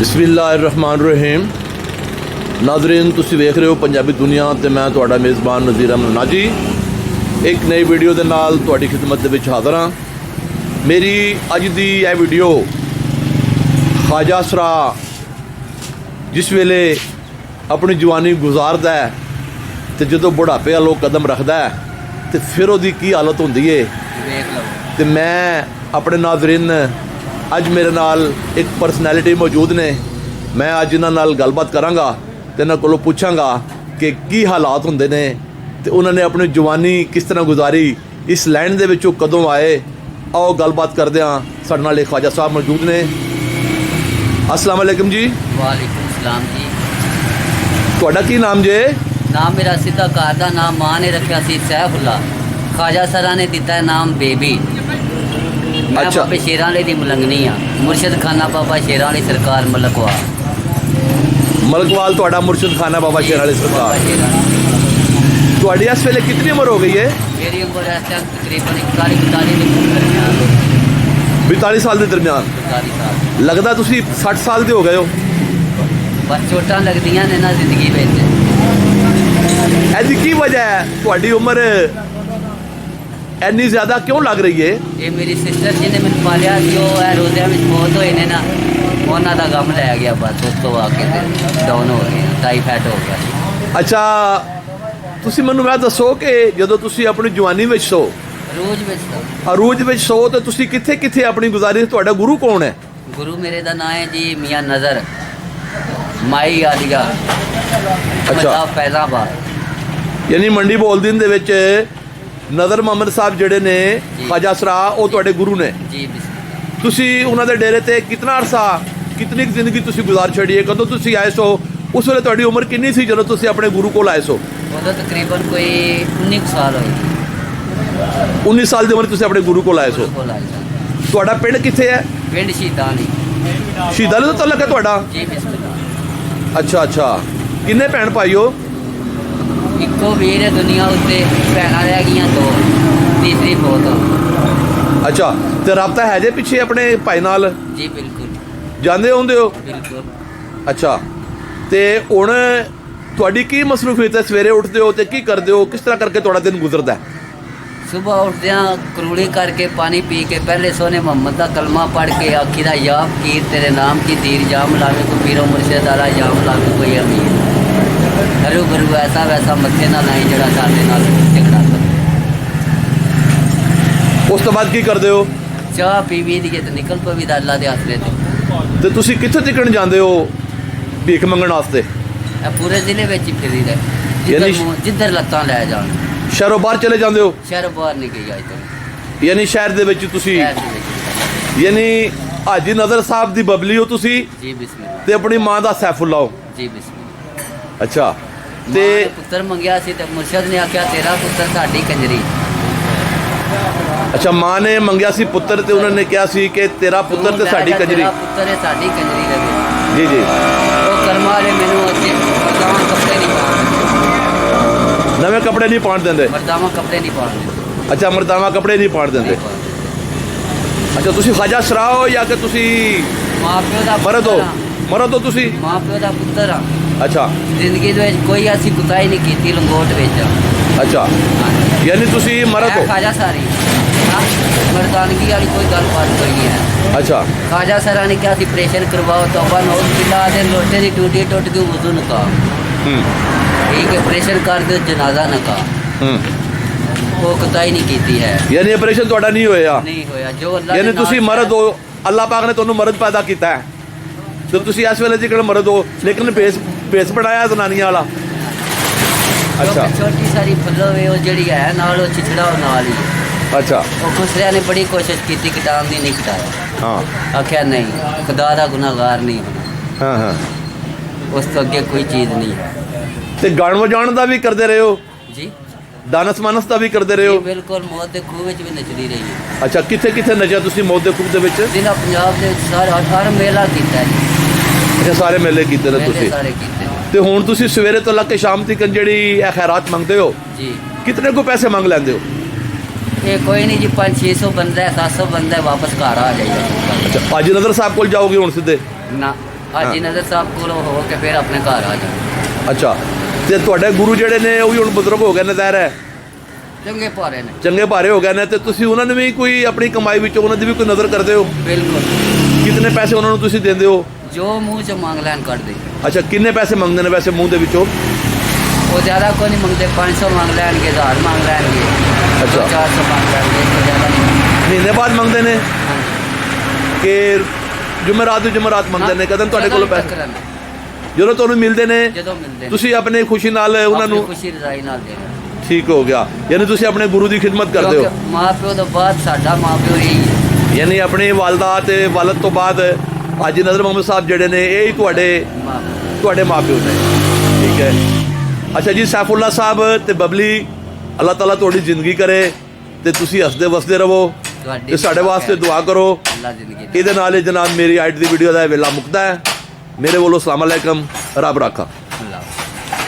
बिस्मिल्लाहिर्रहमानिर्रहीम। नाज़रीन तुसी वेख रहे हो पंजाबी दुनिया ते मैं तुहाडा मेज़बान नज़ीर अहमद नाजी एक नई वीडियो दे नाल तुहाडी खिदमत दे विच हाज़र हाँ। मेरी अज दी यह वीडियो ख्वाजा सरा जिस वेले अपनी जवानी गुजारदा है ते जदों बुढ़ापे वालों कदम रखदा है तो फिर उसदी की हालत होंदी है। तो मैं अपने नाज़रीन अज मेरे नाल एक परसनैलिटी मौजूद ने, मैं अज इन्हां नाल गलबात करांगा ते इन्हां कोलों पुछांगा कि की हालात हुंदे ने ते उन्होंने अपनी जवानी किस तरह गुजारी, इस लैंड दे विचों कदों आए। आओ गलबात करदे हां। साडे नाल ख्वाजा साहब मौजूद ने। अस्सलाम वालेकुम जी। वालेकुम सलाम जी। तुहाडा की नाम जे? नाम मेरा सीधा घर का नाम माँ ने रखा सी सैफुल्ला, ख्वाजा सरा ने दिता है नाम बेबी। मैं अच्छा। बाबे शेरां वाले दी मुलंगनी हाँ, मुर्शद खाना बाबा शेरां वाली सरकार मलकवाल। मलकवाल तुहाडा मुर्शद खाना बाबा शेर वाली सरकार। तुहाडी इस वेले कितनी उम्र हो गई है? मेरी उम्र इस टाइम तकरीबन 41-42 के दरमियान है। 42 साल के दरमियान। 42 साल। लगता तुसी 60 साल के हो गए हो। बस चोटां लगदियां ने ना जिंदगी में। ऐसी की वजह है तुहाडी उम्र इन्नी ज़्यादा क्यों लग रही है? ये मेरी सिस्टर जी ने मैंने पालिया जो है रोज़िया में बहुत होए ने ना, उन्हों का गम लै गया। बस उस तो आके डाउन हो गया, टाइफाइड हो गया। अच्छा, तुसी मैनूं मैं दसो कि जदों तुसी अपनी जवानी विच सो, अरूज में अरूज विच सो, तो तुसी कित्थे कित्थे अपनी गुजारी? तुहाडा गुरु कौन है? गुरु मेरे का नाम है जी मियाँ नज़र माई आलिया। अच्छा। फैजाबाद यानी मंडी बोलदीन दे विच नज़र मोहम्मद साहब जिहड़े ने ख्वाजा सरा, वो तुहाडे गुरु ने। जी बिस्मिल्लाह। तुसी उन्हां दे डेरे ते कितना अरसा, कितनी जिंदगी तुसी गुजार छड़ी है? कदों तुसी आए सो? उस वेले तुहाडी उम्र कितनी सी जदों तुसी अपने गुरु कोल आए सो? उदो तकरीबन कोई 19 साल होए। 19 साल की उम्र तुसी अपने गुरु कोल आए सो। तुहाडा पिंड कित्थे है? पिंड शहीदानी। शहीदां दा तलक है तुहाडा? जी बिस्मिल्लाह। अच्छा अच्छा। किन्ने भैन भाई हो? इको वीर है दुनिया उत्ते, भैनां रह गईयां दो, तीसरी बहुत। अच्छा, तो राबता है जे पिछे अपने भाई नाल? जी बिल्कुल। जांदे होंदे हो? बिल्कुल। अच्छा, तो हुण तुहाडी की मसरूफियत है? सवेरे उठते हो तो की करते हो? किस तरह करके तुहाडा दिन गुजरदा है? सुबह उठद्या करूड़ी करके पानी पी के पहले सोने मोहम्मद का कलमा पढ़ के आखी दा या फकीर तेरे नाम की तीर जाम लावे को पीरो मुर्शिद आला जाम लावे कोई अमीर। हरू भरू ऐसा वैसा मत्थे ना लाई जड़ा साडे नाल झगड़ा करे। उस तो बाद की करते हो? चाह पीवी दी तो निकल पवी दा अल्लाह दे आसरे ते। तो तुसी कित्थे तिकण जांदे हो भीख मंगण वास्ते? पूरे जिले में ही फिरी दे, यानी जिधर लत्तां लै जान। शहरों बाहर चले जांदे हो? शहर बाहर नहीं गई अज तक। यानी शहर दे विच तुसी, शहर दे विच। यानी हाजी नज़र साहब दी बबली हो तुसी जी बिस्मिल्लाह। ते अपनी मां दा सैफुल्ला हो? जी बिस्मिल्लाह। अच्छा। मां ने पुत्र मंगया सी ते मुर्शद ने आख्या तेरा पुत्र साडी कंजरी। अच्छा, मां ने मंगया सी पुत्र ते उन्होंने कहा सी कि तेरा पुत्र ते साडी कंजरी। तेरा पुत्र है साडी कंजरी लगे। जी जी। वो कर्मा वाले मैनू अच्छे मर्दावा कपड़े नहीं पाउंदे। नवे कपड़े नहीं पाउण देंदे? मर्दावा कपड़े नहीं पाउंदे। अच्छा, मर्दावा कपड़े नहीं पाउण देंदे। अच्छा, तुसी ख्वाजा सरा हो या कि तुसी मां प्यो दा मरद हो? मरद हो तुसी? मां प्यो दा पुत्र हाँ। अच्छा। जिंदगी दे विच कोई ऐसी कुताई नहीं कीती लंगोट विच। अच्छा, यानी तुसी मरद हो? ख्वाजा सारी मर्दानगी वाली कोई गलबात कोई नहीं है। अच्छा। ख्वाजा सरा ने क्या ऑपरेशन करवाओ तौबा नौज बिल्ला दे लोटे की टूटी टुट के वजू नका ठीक है, ऑपरेशन कर दो जनाजा नका। वो कुताई नहीं कीती है। यानी ऑपरेशन तुहाडा नहीं होया? नहीं होया। जो अल्लाह यानी तुसी मरद हो, अल्लाह पाक ने तुहानू मरद पैदा कीता है तो तुसी इस वेले जिकड़ मरद हो, लेकिन भेस बनाया जनानियां वाला। अच्छा। छोटी सारी फलो वे वो जड़ी है नाल वो छिछड़ा वो नाल ही। अच्छा। वो खुसरिया ने बड़ी कोशिश की कटाने की, नहीं कटाया। हाँ। आख्या नहीं, खुदा का गुनाहगार नहीं होना। हाँ हाँ। उस तो अगे कोई चीज़ नहीं है। ते गान वजाण दा भी करते रहे हो? जी। दानस मानस दा भी करते रहे हो? बिल्कुल। मौत के खूह में भी नचदी रही है। अच्छा, किथे किथे नचा तुसी मौत के खूह दे विच? जिला पंजाब के सारे हर मेला किया जी। अच्छा, सारे मेले कीते ने तुसी? सारे कीते। ते हुण तुसी सवेरे तो लग के शाम तक जिहड़ी खैरात मंगते हो, जी कितने को पैसे मंग लैंदे हो? ये कोई नहीं जी, 500-600 बंदा है, 700 बंदा है, वापस घर आ जाइए। अच्छा, हाजी नज़र साहब को जाओगे हुण सीधे? ना, ਹਾਜੀ ਨਜ਼ਰ ਸਾਹਿਬ ਕੋਲ ਹੋ ਕੇ ਫਿਰ ਆਪਣੇ ਘਰ ਆ ਜਾਣਾ। ਅੱਛਾ, ਤੇ ਤੁਹਾਡੇ ਗੁਰੂ ਜਿਹੜੇ ਨੇ ਉਹ ਵੀ ਹੁਣ ਬਜ਼ੁਰਗ ਹੋ ਗਏ ਨੇ, ਜ਼ਾਹਿਰ ਹੈ ਚੰਗੇ ਭਾਰੇ ਨੇ। ਚੰਗੇ ਭਾਰੇ ਹੋ ਗਏ ਨੇ, ਤੇ ਤੁਸੀਂ ਉਹਨਾਂ ਨੂੰ ਵੀ ਕੋਈ ਆਪਣੀ ਕਮਾਈ ਵਿੱਚੋਂ ਉਹਨਾਂ ਦੀ ਵੀ ਕੋਈ ਨਜ਼ਰ ਕਰਦੇ ਹੋ? ਬਿਲਕੁਲ, ਕਿੰਨੇ ਪੈਸੇ ਉਹਨਾਂ ਨੂੰ ਤੁਸੀਂ ਦਿੰਦੇ ਹੋ? ਜੋ ਮੂੰਹ 'ਚ ਮੰਗ ਲੈਣ ਕੱਢ ਦੇ। ਅੱਛਾ, ਕਿੰਨੇ ਪੈਸੇ ਮੰਗਦੇ ਨੇ ਵੈਸੇ ਮੂੰਹ ਦੇ ਵਿੱਚੋਂ? ਉਹ ਜ਼ਿਆਦਾ ਕੋਈ ਨਹੀਂ ਮੰਗਦੇ, 500 ਮੰਗ ਲੈਣਗੇ, 1000 ਮੰਗ ਲੈਣਗੇ, ਅੱਛਾ। 400 ਮੰਗ ਲੈਣਗੇ, ਇਸ ਤੋਂ ਜ਼ਿਆਦਾ ਨਹੀਂ। ਮਹੀਨੇ ਬਾਅਦ ਮੰਗਦੇ ਨੇ ਕਿ ਜੁਮੇਰਾਤ ਨੂੰ ਜੁਮੇਰਾਤ ਮੰਗਦੇ ਨੇ? ਕਦੋਂ ਤੁਹਾਡੇ ਕੋਲ ਪੈਸੇ ਜਦੋਂ ਤੁਹਾਨੂੰ ਮਿਲਦੇ ਨੇ ਜਦੋਂ ਮਿਲਦੇ ਨੇ ਤੁਸੀਂ ਆਪਣੀ ਖੁਸ਼ੀ ਨਾਲ ਉਹਨਾਂ ਨੂੰ? ਆਪਣੀ ਖੁਸ਼ੀ ਰਜ਼ਾਈ ਨਾਲ ਦੇਣਾ। ਠੀਕ ਹੋ ਗਿਆ, ਯਾਨੀ ਤੁਸੀਂ ਆਪਣੇ ਗੁਰੂ ਦੀ ਖਿਦਮਤ ਕਰਦੇ ਹੋ। ਕਿਉਂਕਿ ਮਾਂ ਪਿਓ ਤੋਂ ਬਾਅਦ ਸਾਡਾ ਮਾਂ ਪਿਓ ਇਹੀ ਹੈ। ਯਾਨੀ ਆਪਣੀ ਵਾਲਦਾ ਤੇ ਵਾਲਦ ਤੋਂ ਬਾਅਦ ਹਾਜੀ ਨਜ਼ਰ ਮੁਹੰਮਦ ਸਾਹਿਬ ਜਿਹੜੇ ਨੇ ਇਹ ਹੀ ਤੁਹਾਡੇ ਮਾਪਿਓ ਨੇ। ਠੀਕ ਹੈ। ਅੱਛਾ ਜੀ, ਸੈਫੁੱਲਾ ਸਾਹਿਬ ਤੇ ਬਬਲੀ, ਅੱਲਾਹ ਤਾਲਾ ਤੁਹਾਡੀ ਜ਼ਿੰਦਗੀ ਕਰੇ ਤੇ ਤੁਸੀਂ ਹੱਸਦੇ ਵਸਦੇ ਰਹੋ ਤੇ ਸਾਡੇ ਵਾਸਤੇ ਦੁਆ ਕਰੋ। ਅੱਲਾ ਜ਼ਿੰਦਗੀ ਇਹਦੇ ਨਾਲ ਹੀ ਜਨਾਬ ਮੇਰੀ ਅੱਜ ਦੀ ਵੀਡੀਓ ਦਾ ਇਹ ਵੇਲਾ ਮੁੱਕਦਾ ਹੈ। ਮੇਰੇ ਵੱਲੋਂ ਅਸਲਾਮ ਅਲੈਕਮ, ਰੱਬ ਰਾਖਾ। ਅੱਲਾ